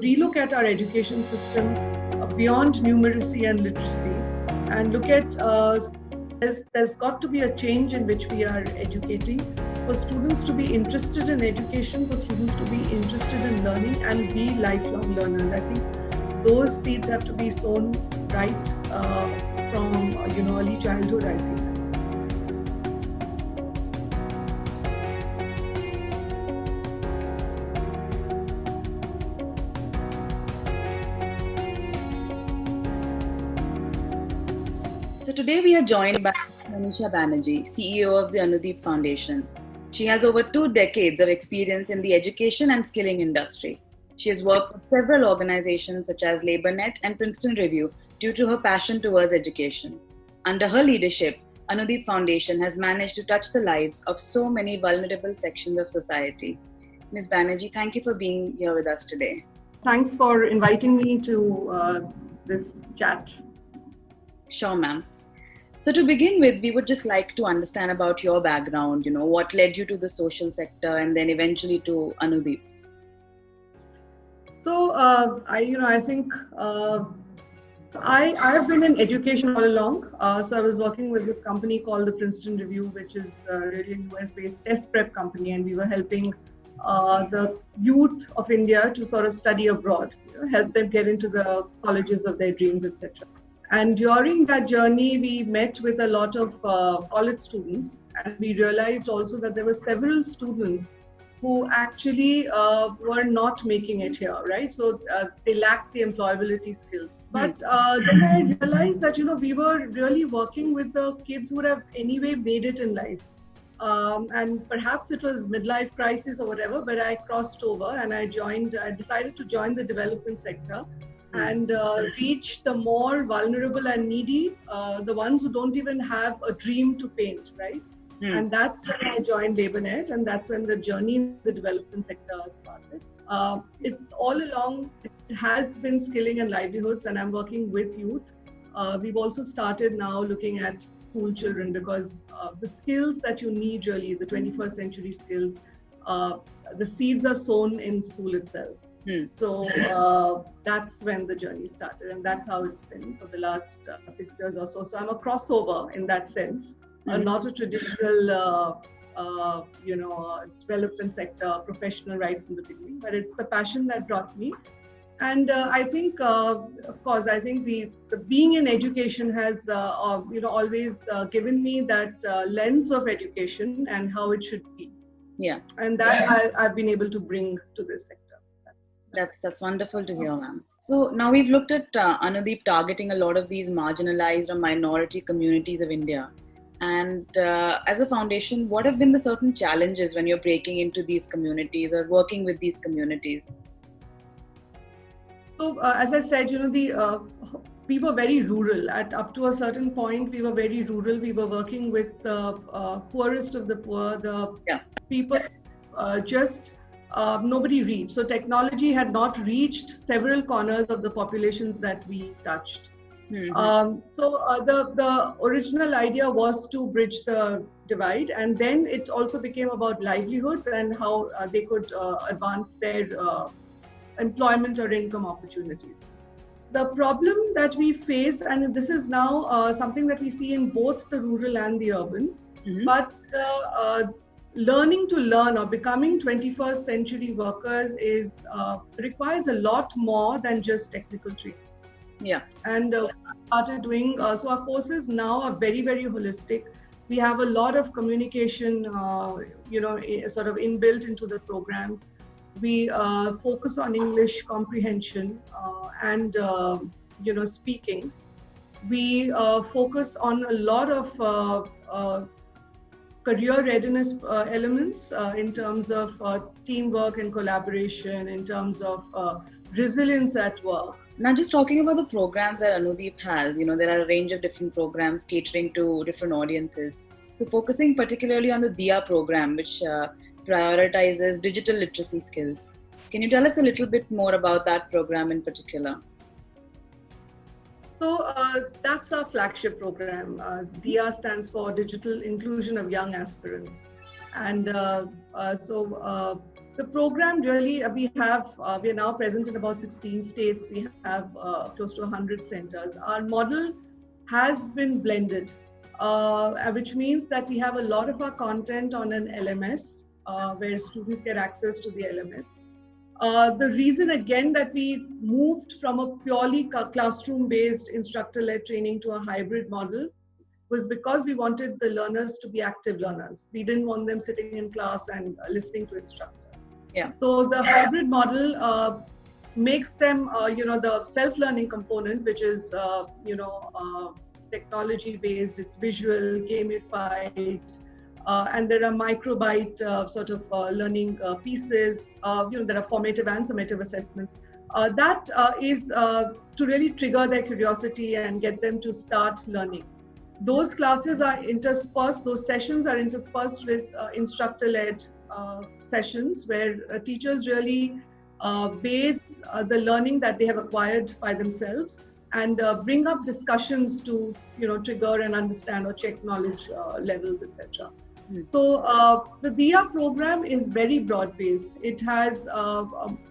relook at our education system beyond numeracy and literacy and look at there's got to be a change in which we are educating for students to be interested in education, for students to be interested in learning and be lifelong learners. I think those seeds have to be sown right from early childhood, I think. So today we are joined by Manisha Banerjee, CEO of the Anudeep Foundation. She has over 2 decades of experience in the education and skilling industry. She has worked with several organizations such as LabourNet and Princeton Review due to her passion towards education. Under her leadership, Anudeep Foundation has managed to touch the lives of so many vulnerable sections of society. Ms. Banerjee, thank you for being here with us today. Thanks for inviting me to this chat. Sure, ma'am. So to begin with, we would just like to understand about your background, what led you to the social sector and then eventually to Anudeep. So I think I have been in education all along. So I was working with this company called the Princeton Review, which is really a US-based test prep company, and we were helping the youth of India to sort of study abroad, help them get into the colleges of their dreams, etc. And during that journey, we met with a lot of college students, and we realized also that there were several students who actually were not making it here, right? So they lacked the employability skills. But then I realized that, we were really working with the kids who would have anyway made it in life. And perhaps it was midlife crisis or whatever, but I crossed over and I decided to join the development sector and reach the more vulnerable and needy, the ones who don't even have a dream to paint, right? And that's when I joined LabourNet, and that's when the journey in the development sector started. It's all along, it has been skilling and livelihoods, and I'm working with youth. We've also started now looking at school children because the skills that you need really, the 21st century skills, the seeds are sown in school itself. So that's when the journey started, and that's how it's been for the last 6 years or so. So I'm a crossover in that sense, not a traditional, development sector professional right from the beginning, but it's the passion that brought me. And I think, of course, I think the being in education has, always given me that lens of education and how it should be. Yeah. And that I've been able to bring to this sector. That's wonderful to hear, ma'am. So now we've looked at Anudeep targeting a lot of these marginalized or minority communities of India. And as a foundation, what have been the certain challenges when you're breaking into these communities or working with these communities? So as I said, we were very rural. Up to a certain point, we were very rural. We were working with the poorest of the poor, the people nobody reached. So technology had not reached several corners of the populations that we touched. So the original idea was to bridge the divide, and then it also became about livelihoods and how they could advance their employment or income opportunities. The problem that we face, and this is now something that we see in both the rural and the urban, but learning to learn or becoming 21st century workers requires a lot more than just technical training. Yeah. And started doing, so our courses now are very, very holistic. We have a lot of communication, sort of inbuilt into the programs. We focus on English comprehension and, speaking. We focus on a lot of career readiness elements in terms of teamwork and collaboration, in terms of resilience at work. Now, just talking about the programs that Anudeep has, there are a range of different programs catering to different audiences. So focusing particularly on the DIA program, which prioritizes digital literacy skills. Can you tell us a little bit more about that program in particular? So that's our flagship program. DIA stands for Digital Inclusion of Young Aspirants. And the the program really, we are now present in about 16 states. We have close to 100 centers. Our model has been blended, which means that we have a lot of our content on an LMS, where students get access to the LMS. The reason again that we moved from a purely classroom-based instructor-led training to a hybrid model was because we wanted the learners to be active learners. We didn't want them sitting in class and listening to instructors. Yeah. So the hybrid model makes them, the self-learning component, which is, technology-based, it's visual, gamified, and there are microbyte learning pieces. There are formative and summative assessments. That is to really trigger their curiosity and get them to start learning. Those classes are interspersed, those sessions are interspersed with instructor-led sessions where teachers really base the learning that they have acquired by themselves and bring up discussions to trigger and understand or check knowledge levels, etc. So the DIA program is very broad-based. It has,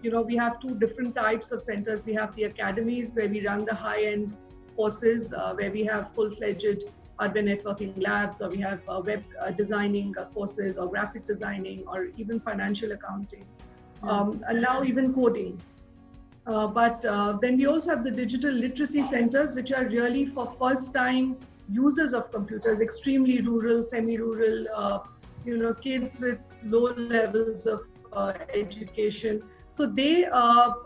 we have two different types of centers. We have the academies where we run the high-end courses, where we have full-fledged hardware networking labs, or we have web designing courses, or graphic designing, or even financial accounting, and now even coding. But then we also have the digital literacy centers, which are really for first-time users of computers, extremely rural, semi-rural, kids with low levels of education. So they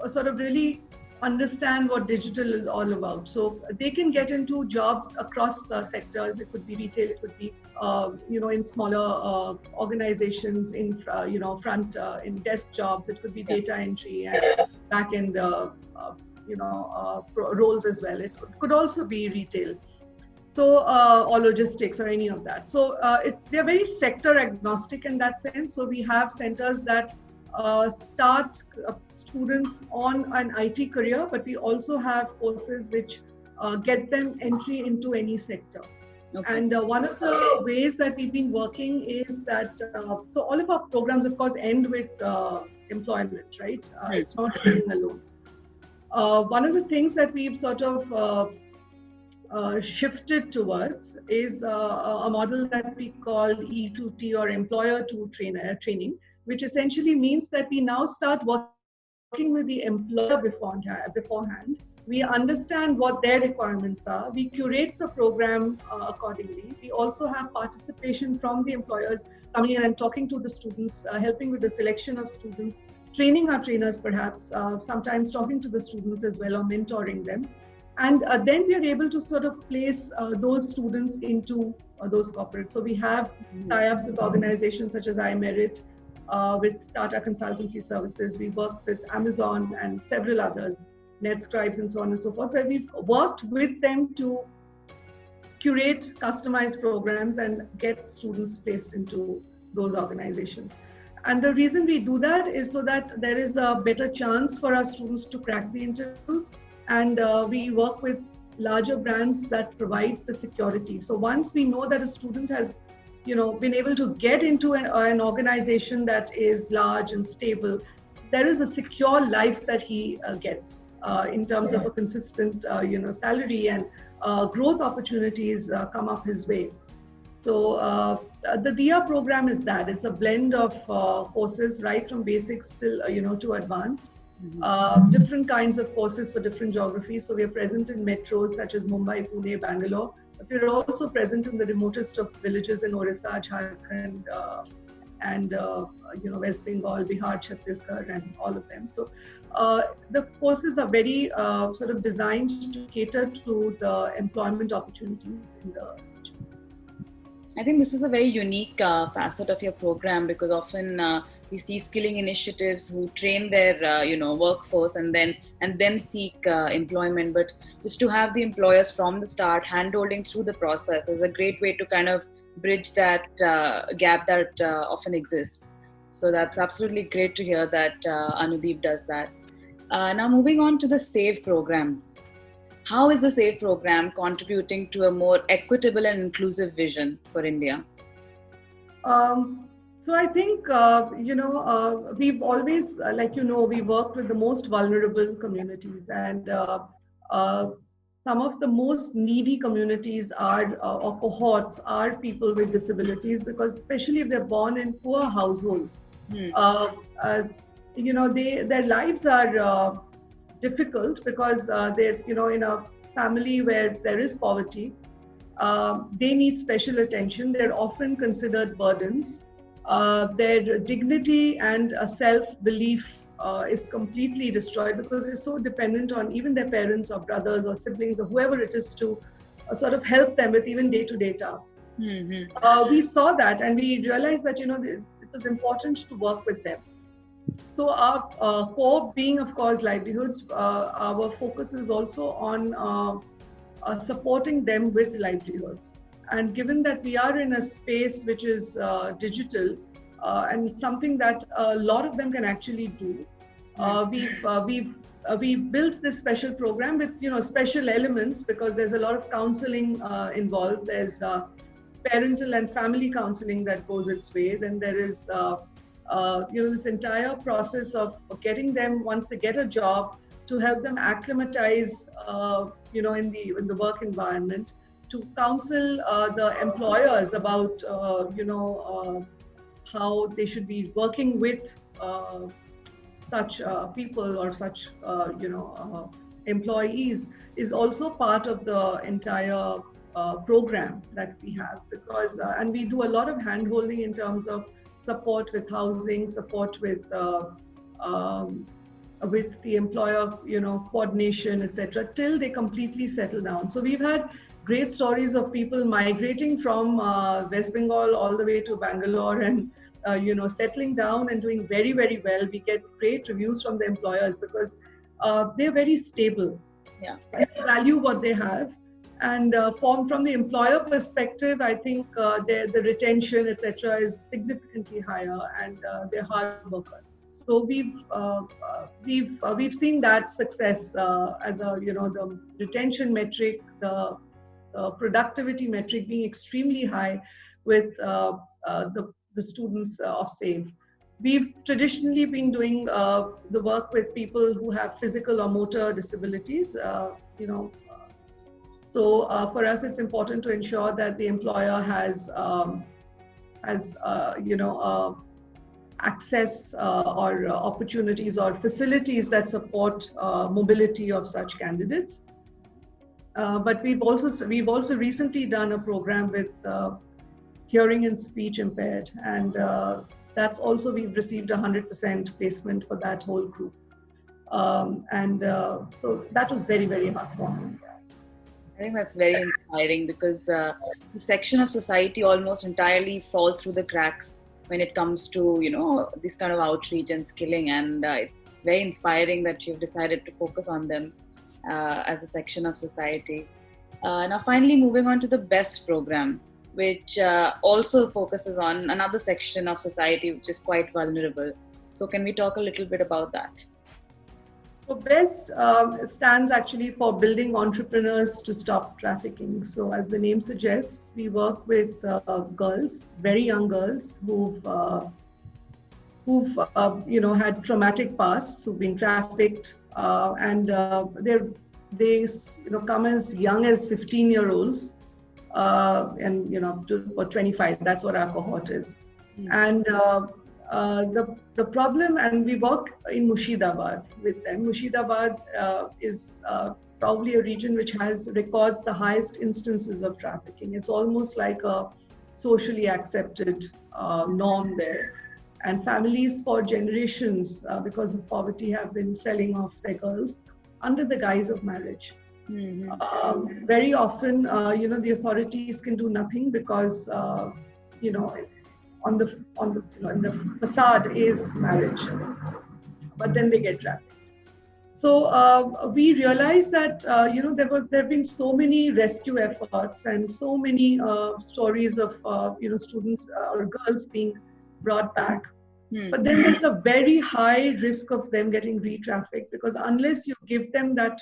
sort of really understand what digital is all about. So they can get into jobs across sectors. It could be retail, it could be, in smaller organizations, in in desk jobs. It could be data entry and back-end, roles as well. It could also be retail. So, or logistics or any of that. So they're very sector agnostic in that sense. So we have centers that start students on an IT career, but we also have courses which get them entry into any sector. Okay. And one of the ways that we've been working is that, so all of our programs, of course, end with employment, right? It's not training alone. One of the things that we've sort of shifted towards is a model that we call E2T, or employer to trainer training, which essentially means that we now start working with the employer beforehand. We understand what their requirements are. We curate the program accordingly. We also have participation from the employers coming in and talking to the students, helping with the selection of students, training our trainers perhaps, sometimes talking to the students as well, or mentoring them. And then we are able to sort of place those students into those corporates. So we have tie-ups with organizations such as iMerit, with Tata Consultancy Services. We work with Amazon and several others, NetScribes and so on and so forth, where we've worked with them to curate customized programs and get students placed into those organizations. And the reason we do that is so that there is a better chance for our students to crack the interviews. And we work with larger brands that provide the security. So once we know that a student has, been able to get into an organization that is large and stable, there is a secure life that he gets in terms of a consistent, salary, and growth opportunities come up his way. So the DIA program is that. It's a blend of courses right from basics till, to advanced. Different kinds of courses for different geographies. So we are present in metros such as Mumbai, Pune, Bangalore. But we're also present in the remotest of villages in Orissa, Jharkhand, and West Bengal, Bihar, Chhattisgarh, and all of them. So the courses are very sort of designed to cater to the employment opportunities in the region. I think this is a very unique facet of your program, because often we see skilling initiatives who train their workforce and then seek employment. But just to have the employers from the start hand-holding through the process is a great way to kind of bridge that gap that often exists. So that's absolutely great to hear that Anudeep does that. Now moving on to the SAVE program. How is the SAVE program contributing to a more equitable and inclusive vision for India? So I think, we've always, we worked with the most vulnerable communities, and uh, some of the most needy communities are, or cohorts are people with disabilities, because especially if they're born in poor households, uh, uh, their lives are difficult because they're, in a family where there is poverty. They need special attention. They're often considered burdens. Their dignity and self-belief is completely destroyed because they're so dependent on even their parents or brothers or siblings or whoever it is to sort of help them with even day-to-day tasks. We saw that and we realized that, it was important to work with them. So our core being, of course, livelihoods, our focus is also on supporting them with livelihoods. And given that we are in a space which is digital and something that a lot of them can actually do, we've built this special program with special elements, because there's a lot of counseling involved. There's parental and family counseling that goes its way. Then there is this entire process of getting them, once they get a job, to help them acclimatize, in the work environment, to counsel the employers about, how they should be working with such people or such, employees, is also part of the entire program that we have. Because, and we do a lot of hand-holding in terms of support with housing, support with the employer, coordination, etc., till they completely settle down. So we've had great stories of people migrating from West Bengal all the way to Bangalore and, settling down and doing very, very well. We get great reviews from the employers because they're very stable. Yeah. They value what they have. And from the employer perspective, I think the retention, etc., is significantly higher, and they're hard workers. So we've seen that success as the retention metric, the productivity metric being extremely high with the students of SAVE. We've traditionally been doing the work with people who have physical or motor disabilities. So for us, it's important to ensure that the employer has access or opportunities or facilities that support mobility of such candidates. But we've also recently done a program with hearing and speech impaired, and that's also, we've received 100% placement for that whole group. So that was very, very heartwarming. I think that's very inspiring, because the section of society almost entirely falls through the cracks when it comes to, this kind of outreach and skilling. And it's very inspiring that you've decided to focus on them as a section of society. Now, finally, moving on to the BEST program, which also focuses on another section of society which is quite vulnerable. So can we talk a little bit about that? So BEST stands actually for Building Entrepreneurs to Stop Trafficking. So as the name suggests, we work with girls, very young girls who've had traumatic pasts, who've been trafficked, and they come as young as 15-year-olds, and for 25. That's what our cohort is. And the problem, and we work in Murshidabad with them. Murshidabad is probably a region which records the highest instances of trafficking. It's almost like a socially accepted norm there. And families for generations, because of poverty, have been selling off their girls under the guise of marriage. Mm-hmm. Very often, the authorities can do nothing because, on the facade is marriage, but then they get trafficked. So we realized that there have been so many rescue efforts and so many stories of students or girls being brought back. But then there's a very high risk of them getting re-trafficked, because unless you give them that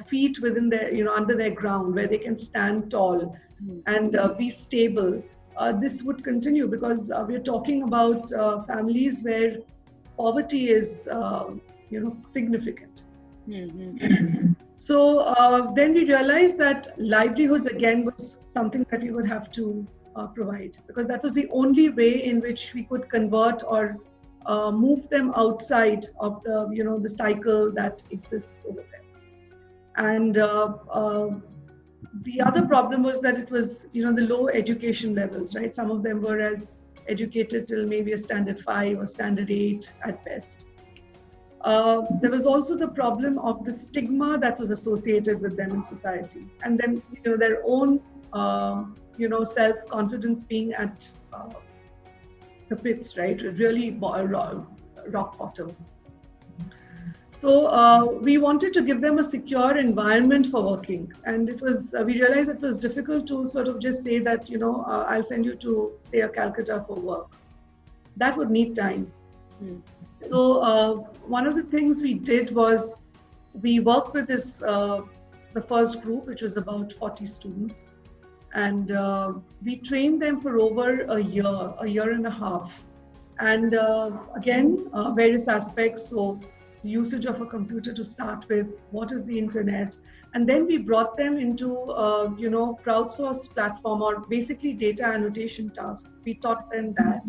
feet within their under their ground where they can stand tall and be stable, this would continue, because we're talking about families where poverty is, significant. Mm-hmm. So then we realized that livelihoods again was something that we would have to provide, because that was the only way in which we could convert or move them outside of the cycle that exists over there. And the other problem was that it was the low education levels, right? Some of them were as educated till maybe a standard 5 or standard 8 at best. There was also the problem of the stigma that was associated with them in society, and then their own self-confidence being at the pits, right? Really rock bottom. So we wanted to give them a secure environment for working, and it was we realized it was difficult to sort of just say that I'll send you to, say, a Calcutta for work. That would need time. So one of the things we did was we worked with this the first group, which was about 40 students, and we trained them for over a year and a half, and again various aspects. So the usage of a computer to start with, what is the internet, and then we brought them into crowdsourced platform, or basically data annotation tasks. We taught them that.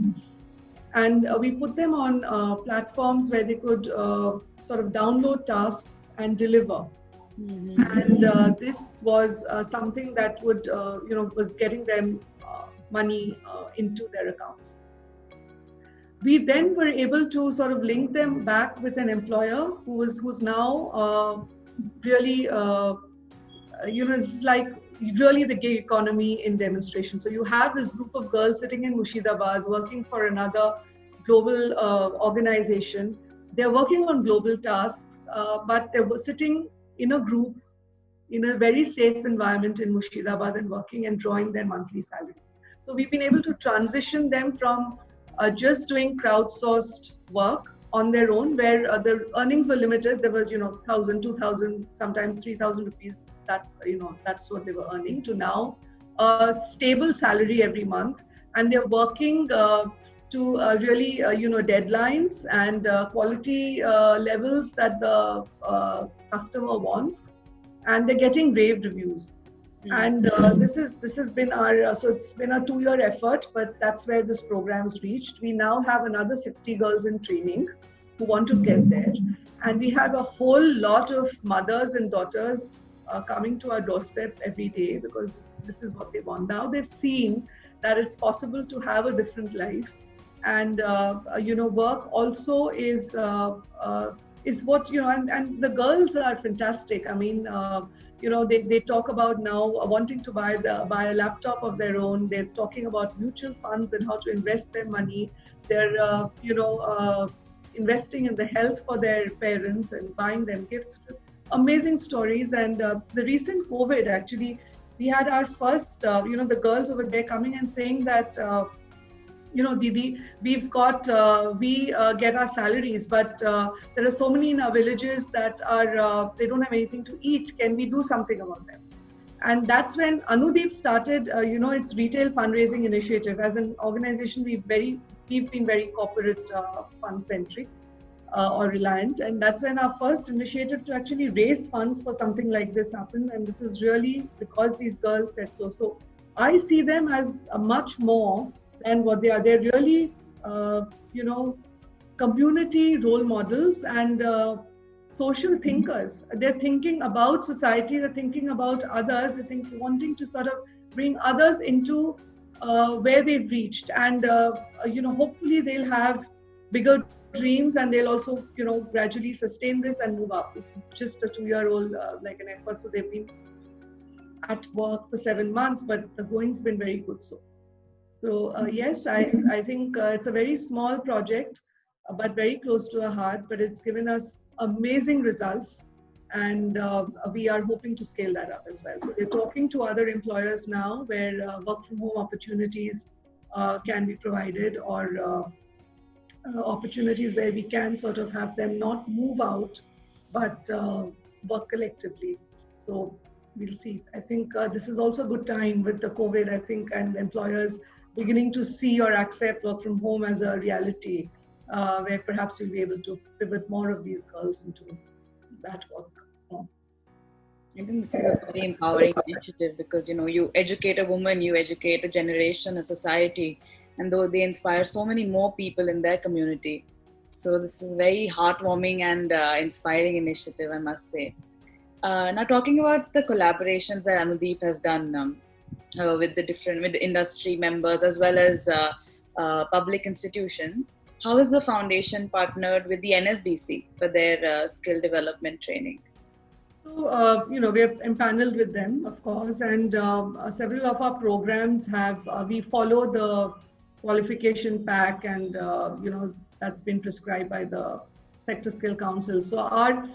And we put them on platforms where they could sort of download tasks and deliver. Mm-hmm. And this was something that would, was getting them money into their accounts. We then were able to sort of link them back with an employer who's now really, it's like really the gig economy in demonstration. So you have this group of girls sitting in Murshidabad working for another global organization. They're working on global tasks, but they were sitting in a group in a very safe environment in Murshidabad and working and drawing their monthly salaries. So we've been able to transition them from just doing crowdsourced work on their own, where the earnings were limited. There was 1,000, 2,000, sometimes 3,000 rupees. That that's what they were earning, to now a stable salary every month, and they're working to really deadlines and quality levels that the customer wants, and they're getting rave reviews. And this has been our so it's been a 2-year effort, but that's where this program's reached. We now have another 60 girls in training who want to get there, and we have a whole lot of mothers and daughters coming to our doorstep every day, because this is what they want. Now they've seen that it's possible to have a different life, and work also is what and the girls are fantastic. I mean, they talk about now wanting to buy a laptop of their own. They're talking about mutual funds and how to invest their money. They're investing in the health for their parents and buying them gifts. Amazing stories. And the recent COVID, actually, we had our first, the girls over there coming and saying that, Didi, we've got, we get our salaries, but there are so many in our villages that are, they don't have anything to eat. Can we do something about them? And that's when Anudeep started, its retail fundraising initiative. As an organization, we've been very corporate fund centric. Or reliant, and that's when our first initiative to actually raise funds for something like this happened. And this is really because these girls said so. So I see them as a much more than what they are. They're really, community role models and social thinkers. They're thinking about society. They're thinking about others. They're wanting to sort of bring others into where they've reached, and hopefully they'll have bigger dreams, and they'll also gradually sustain this and move up. It's just a 2-year-old like an effort. So they've been at work for 7 months, but the going's been very good. So yes, I think it's a very small project, but very close to our heart. But it's given us amazing results, and we are hoping to scale that up as well. So we're talking to other employers now where work from home opportunities can be provided, or opportunities where we can sort of have them not move out, but work collectively. So we'll see. I think this is also a good time with the COVID, I think, and employers beginning to see or accept work from home as a reality, where perhaps we'll be able to pivot more of these girls into that work. I think this is a very empowering initiative because, you educate a woman, you educate a generation, a society, and though they inspire so many more people in their community. So this is a very heartwarming and inspiring initiative, I must say. Now, talking about the collaborations that Anudeep has done with the industry members as well as public institutions, how is the foundation partnered with the NSDC for their skill development training? So, we have empaneled with them, of course, and several of our programs we follow the qualification pack, and that's been prescribed by the Sector Skill Council. So our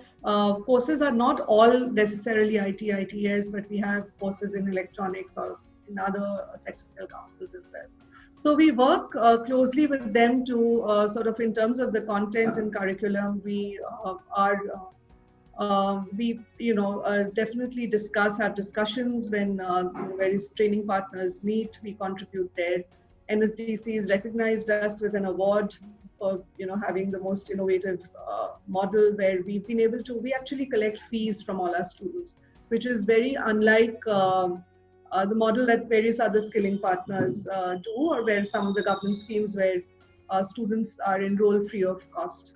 courses are not all necessarily IT, ITS, but we have courses in electronics or in other Sector Skill Councils as well. So we work closely with them to sort of, in terms of the content and curriculum, we definitely have discussions when various training partners meet. We contribute there. NSDC has recognized us with an award for having the most innovative model, where we've been able to, we actually collect fees from all our students, which is very unlike the model that various other skilling partners do, or where some of the government schemes where students are enrolled free of cost.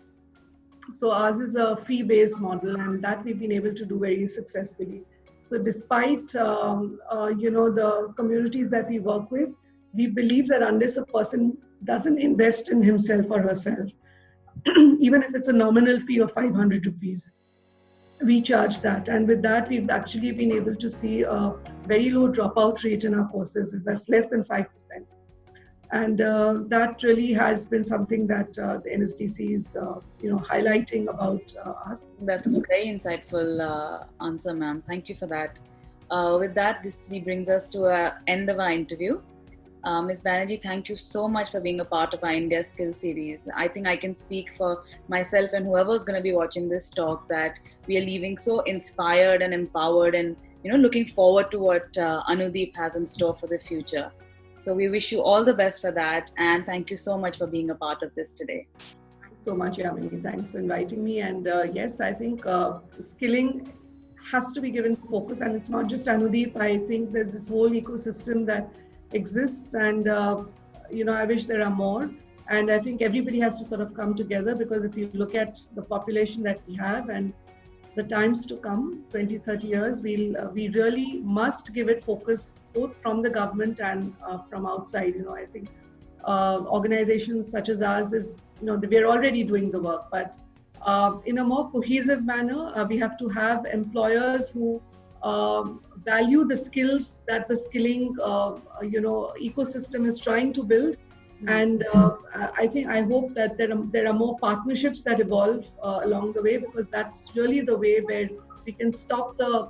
So ours is a fee-based model, and that we've been able to do very successfully. So despite the communities that we work with, we believe that unless a person doesn't invest in himself or herself, even if it's a nominal fee of 500 rupees, we charge that. And with that, we've actually been able to see a very low dropout rate in our courses. That's less than 5%. And that really has been something that the NSDC is, highlighting about us. That's a very insightful answer, ma'am. Thank you for that. With that, this brings us to the end of our interview. Ms. Banerjee, thank you so much for being a part of our India Skills series. I think I can speak for myself and whoever's going to be watching this talk that we are leaving so inspired and empowered, and looking forward to what Anudeep has in store for the future. So we wish you all the best for that, and thank you so much for being a part of this today. Thanks so much, Yamini. Thanks for inviting me. And yes, I think skilling has to be given focus, and it's not just Anudeep. I think there's this whole ecosystem that exists, and I wish there are more. And I think everybody has to sort of come together, because if you look at the population that we have and the times to come, 20, 30 years, we really must give it focus, both from the government and from outside. I think organizations such as ours we're already doing the work, but in a more cohesive manner, we have to have employers who value the skills that the skilling ecosystem is trying to build. And I hope that there are more partnerships that evolve along the way, because that's really the way where we can stop the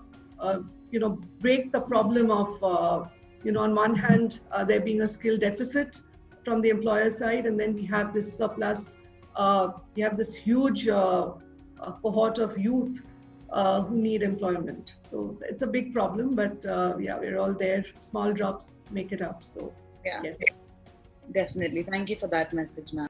break the problem of on one hand there being a skill deficit from the employer side, and then we have this surplus. We have this huge cohort of youth who need employment. So it's a big problem, but we're all there. Small drops make it up. So yeah. Yes. Definitely. Thank you for that message, ma'am.